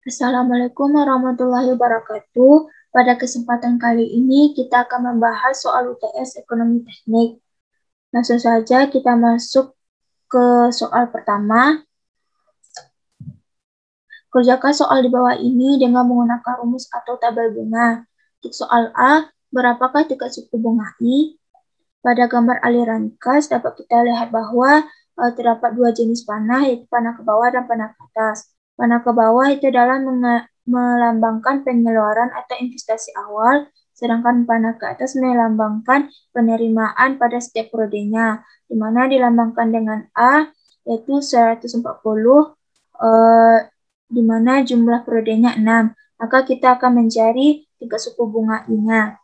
Assalamualaikum warahmatullahi wabarakatuh. Pada kesempatan kali ini kita akan membahas soal UTS Ekonomi Teknik. Langsung saja kita masuk ke soal pertama. Kerjakan soal di bawah ini dengan menggunakan rumus atau tabel bunga. Untuk soal A, berapakah tingkat suku bunga I? Pada gambar aliran kas dapat kita lihat bahwa terdapat dua jenis panah, yaitu panah ke bawah dan panah ke atas. Panah ke bawah itu adalah melambangkan pengeluaran atau investasi awal, sedangkan panah ke atas melambangkan penerimaan pada setiap periodenya, di mana dilambangkan dengan A, yaitu 140, di mana jumlah periodenya 6. Maka kita akan mencari tingkat suku bunga I-nya.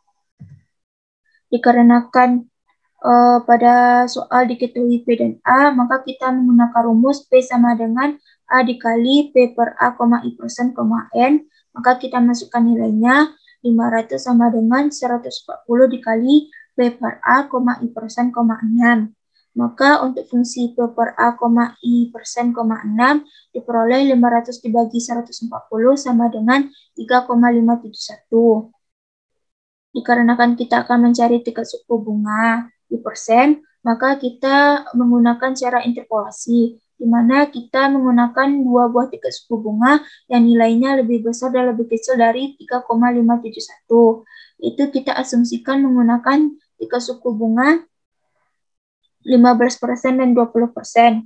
Dikarenakan pada soal diketahui P dan A, maka kita menggunakan rumus P sama dengan A dikali P per A, I persen, N. Maka kita masukkan nilainya 500 sama dengan 140 dikali P per A, I persen, 6. Maka untuk fungsi P per A, I persen, 6 diperoleh 500 dibagi 140 sama dengan 3,571. Dikarenakan kita akan mencari tingkat suku bunga di persen, maka kita menggunakan cara interpolasi, di mana kita menggunakan dua buah tingkat suku bunga yang nilainya lebih besar dan lebih kecil dari 3,571. Itu kita asumsikan menggunakan tingkat suku bunga 15% dan 20%.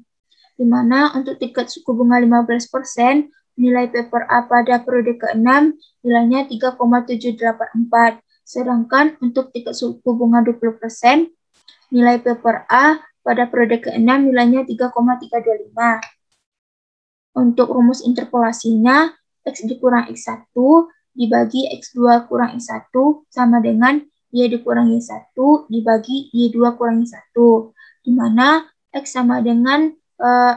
Di mana untuk tingkat suku bunga 15%, nilai P per A pada periode ke-6 nilainya 3,784. Sedangkan untuk tingkat suku bunga 20%, nilai P per A pada periode ke-6 nilainya 3,325. Untuk rumus interpolasinya, X dikurang X1 dibagi X2 kurang X1 sama dengan Y dikurang Y1 dibagi Y2 kurang Y1. Di mana X sama dengan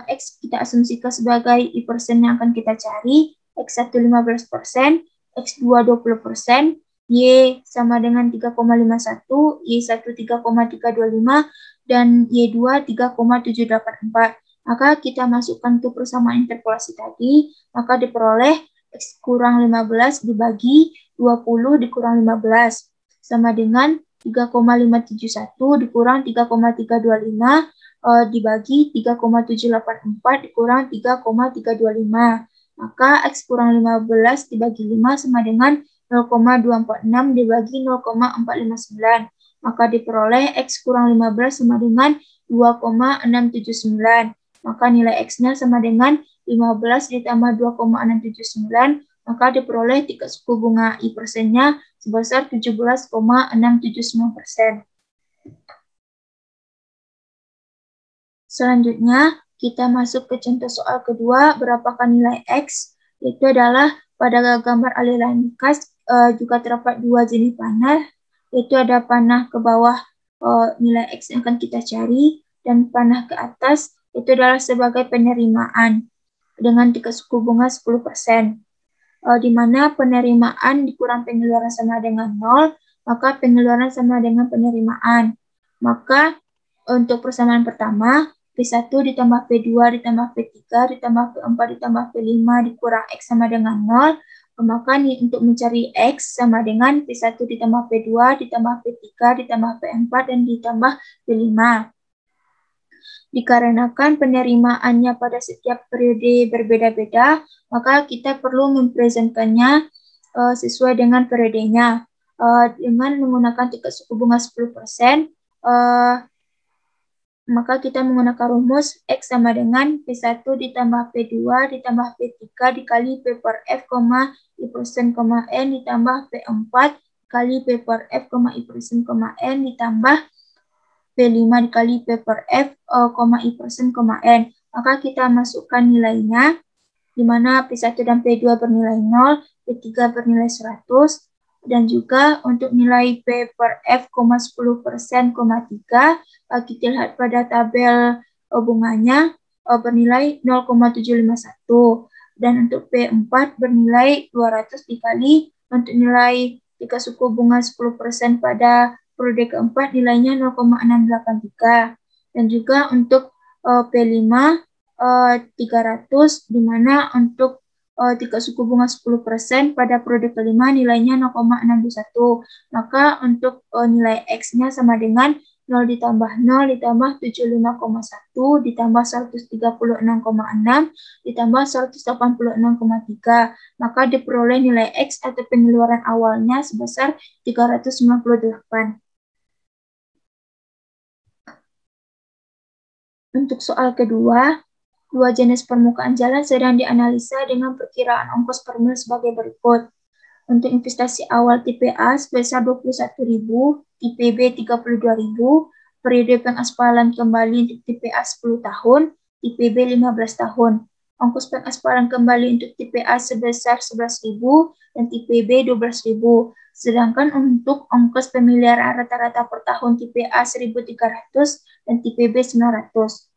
X kita asumsikan sebagai I persen yang akan kita cari, X1 15%, X2 20%, Y sama dengan 3,51, Y1 3,325, dan Y2 3,784. Maka kita masukkan ke persamaan interpolasi tadi, maka diperoleh X kurang 15 dibagi 20 dikurang 15, sama dengan 3,571 dikurang 3,325, dibagi 3,784 dikurang 3,325. Maka X kurang 15 dibagi 5 sama dengan 0,246 dibagi 0,459. Maka diperoleh X kurang 15 sama dengan 2,679. Maka nilai X-nya sama dengan 15 ditambah 2,679. Maka diperoleh tingkat suku bunga I persennya sebesar 17,679%. Selanjutnya, kita masuk ke contoh soal kedua, berapakah nilai X? Itu adalah pada gambar aliran kas juga terdapat dua jenis panah, yaitu ada panah ke bawah nilai X yang akan kita cari, dan panah ke atas itu adalah sebagai penerimaan dengan tingkat suku bunga 10%. Di mana penerimaan dikurang pengeluaran sama dengan 0, maka pengeluaran sama dengan penerimaan. Maka untuk persamaan pertama, P1 ditambah P2 ditambah P3 ditambah P4 ditambah P5 dikurang X sama dengan 0. Maka untuk mencari X sama dengan P1 ditambah P2 ditambah P3 ditambah P4 dan ditambah P5. Dikarenakan penerimaannya pada setiap periode berbeda-beda, maka kita perlu mempresentkannya sesuai dengan periodenya. Dengan menggunakan tingkat suku bunga 10%, maka kita menggunakan rumus X sama dengan P1 ditambah P2 ditambah P3 dikali P per F, I persen, N ditambah P4 dikali P per F, I persen, N ditambah P5 dikali P per F, I persen, N. Maka kita masukkan nilainya, di mana P1 dan P2 bernilai 0, P3 bernilai 100, dan juga untuk nilai P per F, 10%, 3, kita lihat pada tabel bunganya bernilai 0,751, dan untuk P4 bernilai 200 dikali untuk nilai tingkat suku bunga 10% pada periode keempat nilainya 0,683, dan juga untuk P5 300, di mana untuk tingkat suku bunga 10% pada periode kelima nilainya 0,61. Maka untuk nilai X-nya sama dengan 0 ditambah 0 ditambah 75,1 ditambah 136,6 ditambah 186,3. Maka diperoleh nilai X atau pengeluaran awalnya sebesar 398. Untuk soal kedua, dua jenis permukaan jalan sedang dianalisa dengan perkiraan ongkos per mil sebagai berikut. Untuk investasi awal tipe A sebesar 21.000, tipe B 32.000, periode pengaspalan kembali untuk tipe A 10 tahun, tipe B 15 tahun. Ongkos pengaspalan kembali untuk tipe A sebesar 11.000 dan tipe B 12.000. Sedangkan untuk ongkos pemeliharaan rata-rata per tahun tipe A 1.300 dan tipe B 900.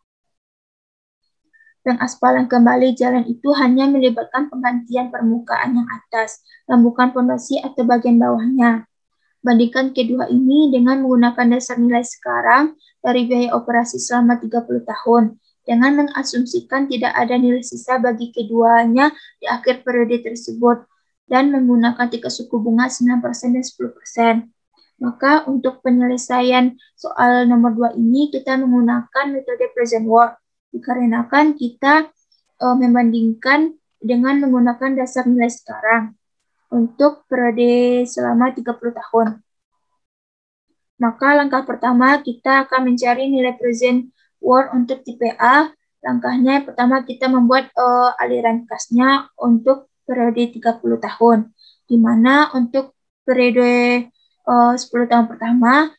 Pengaspalan kembali jalan itu hanya melibatkan penggantian permukaan yang atas dan bukan fondasi atau bagian bawahnya. Bandingkan kedua ini dengan menggunakan dasar nilai sekarang dari biaya operasi selama 30 tahun dengan mengasumsikan tidak ada nilai sisa bagi keduanya di akhir periode tersebut dan menggunakan tingkat suku bunga 9% dan 10%. Maka untuk penyelesaian soal nomor 2 ini kita menggunakan metode present worth. Dikarenakan kita membandingkan dengan menggunakan dasar nilai sekarang untuk periode selama 30 tahun. Maka langkah pertama kita akan mencari nilai present worth untuk tipe A. Langkahnya pertama kita membuat aliran kasnya untuk periode 30 tahun. Di mana untuk periode 10 tahun pertama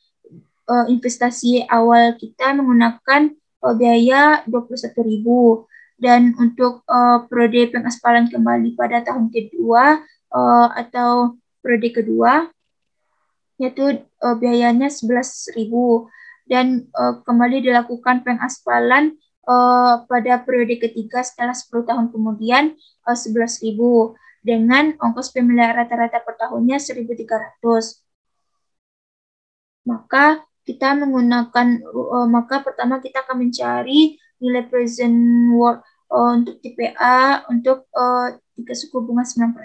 investasi awal kita menggunakan biaya 21.000 dan untuk periode pengaspalan kembali pada tahun kedua atau periode kedua yaitu biayanya 11.000 dan kembali dilakukan pengaspalan pada periode ketiga setelah 10 tahun kemudian 11.000 dengan ongkos pemeliharaan rata-rata per tahunnya 1.300. Maka kita menggunakan maka pertama kita akan mencari nilai present worth untuk tipe A untuk tingkat suku bunga 9%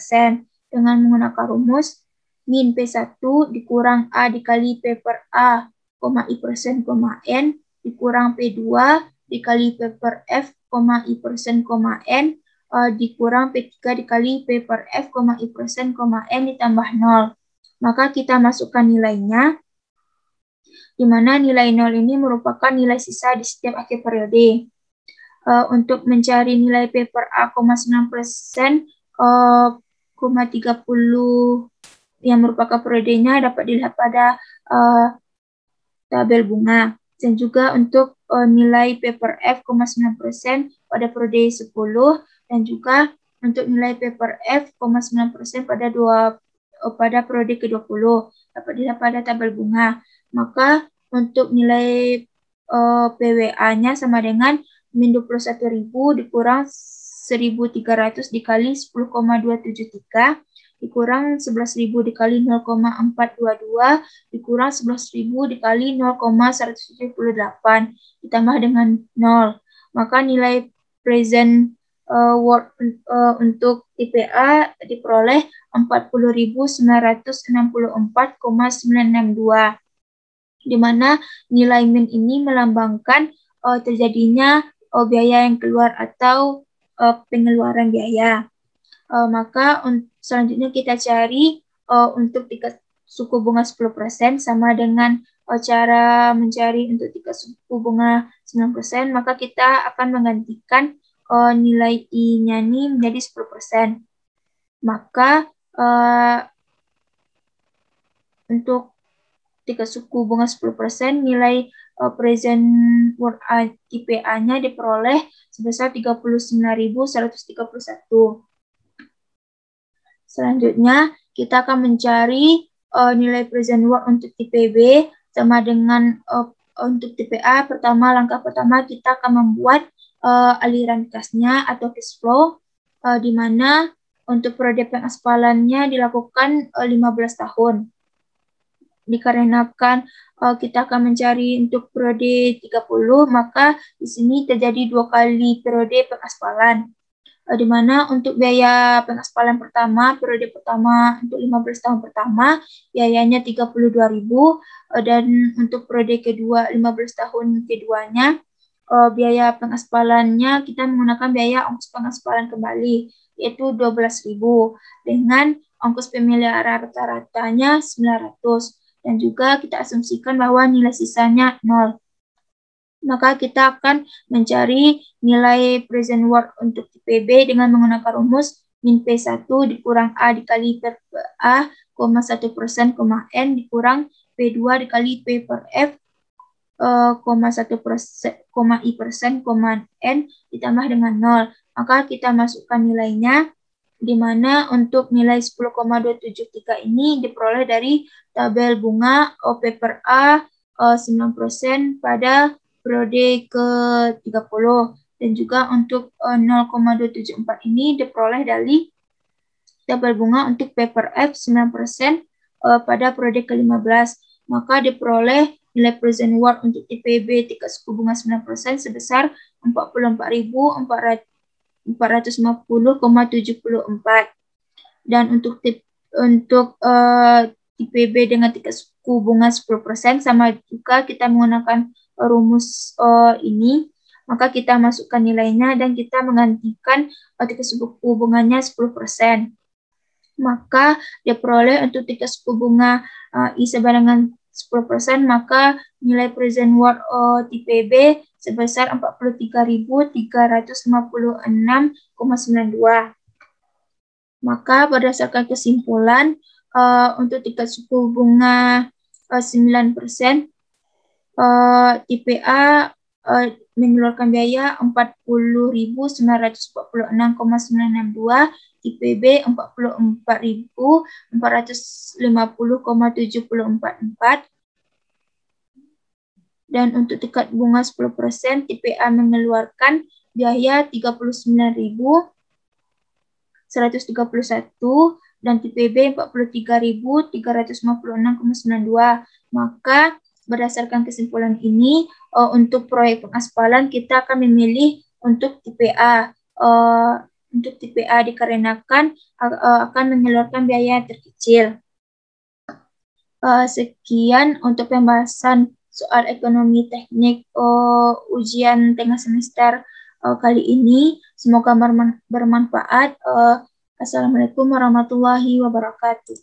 dengan menggunakan rumus min P1 dikurang A dikali P per A, I persen, N dikurang P2 dikali P per F, I persen, N dikurang P3 dikali P per F, I persen, N ditambah 0. Maka kita masukkan nilainya di mana nilai 0 ini merupakan nilai sisa di setiap akhir periode. Untuk mencari nilai P per A, 9%, 30 yang merupakan periodenya dapat dilihat pada tabel bunga. Dan juga untuk nilai P per F, 9% pada periode 10 dan juga untuk nilai P per F, 9% pada periode ke-20 dapat dilihat pada tabel bunga. Maka untuk nilai PWA-nya sama dengan min 21.000 dikurang 1.300 dikali 10,273 dikurang 11.000 dikali 0,422 dikurang 11.000 dikali 0,178 ditambah dengan 0. Maka nilai present worth untuk tipe A diperoleh 40.964,962. Di mana nilai min ini melambangkan terjadinya biaya yang keluar atau pengeluaran biaya. Maka selanjutnya kita cari untuk tingkat suku bunga 10% sama dengan cara mencari untuk tingkat suku bunga 9%, maka kita akan menggantikan nilai I-nya ini menjadi 10%. Maka untuk tingkat suku bunga 10%, nilai present worth tipe A-nya diperoleh sebesar 39.131. Selanjutnya, kita akan mencari nilai present worth untuk tipe B sama dengan untuk tipe A. Langkah pertama kita akan membuat aliran kasnya atau cash flow, di mana untuk periode pengaspalannya dilakukan 15 tahun. Dikarenakan kita akan mencari untuk periode 30, maka di sini terjadi 2 kali periode pengaspalan. di mana untuk biaya pengaspalan pertama, periode pertama untuk 15 tahun pertama, biayanya 32.000, dan untuk periode kedua 15 tahun keduanya, biaya pengaspalannya kita menggunakan biaya ongkos pengaspalan kembali, yaitu 12.000, dengan ongkos pemeliharaan rata-ratanya 900, dan juga kita asumsikan bahwa nilai sisanya 0. Maka kita akan mencari nilai present worth untuk TPB dengan menggunakan rumus min P1 dikurang A dikali per A, 1%, N dikurang P2 dikali P per F, 1%, I%, N ditambah dengan 0. Maka kita masukkan nilainya, di mana untuk nilai 10,273 ini diperoleh dari tabel bunga OP per A 9% pada periode ke-30, dan juga untuk 0,274 ini diperoleh dari tabel bunga untuk P per F 9% pada periode ke-15. Maka diperoleh nilai present worth untuk TPB tingkat suku bunga 9% sebesar 44.450,74. Dan untuk TPB dengan tingkat suku bunga 10% sama juga kita menggunakan rumus ini, maka kita masukkan nilainya dan kita menggantikan tingkat suku bunganya 10%. Maka diperoleh untuk tingkat suku bunga I sama dengan 10%, maka nilai present worth TPB sebesar 43.356,92. Maka berdasarkan kesimpulan, untuk tingkat suku bunga 9%, TPA mengeluarkan biaya 40.946,962, TPB 44.450,744, dan untuk tingkat bunga 10%, TPA mengeluarkan biaya 39.131 dan TPB 43.356,92. Maka berdasarkan kesimpulan ini, untuk proyek pengaspalan kita akan memilih untuk TPA. Untuk TPA dikarenakan akan mengeluarkan biaya terkecil. Sekian untuk pembahasan soal ekonomi teknik ujian tengah semester kali ini. Semoga bermanfaat. Assalamualaikum warahmatullahi wabarakatuh.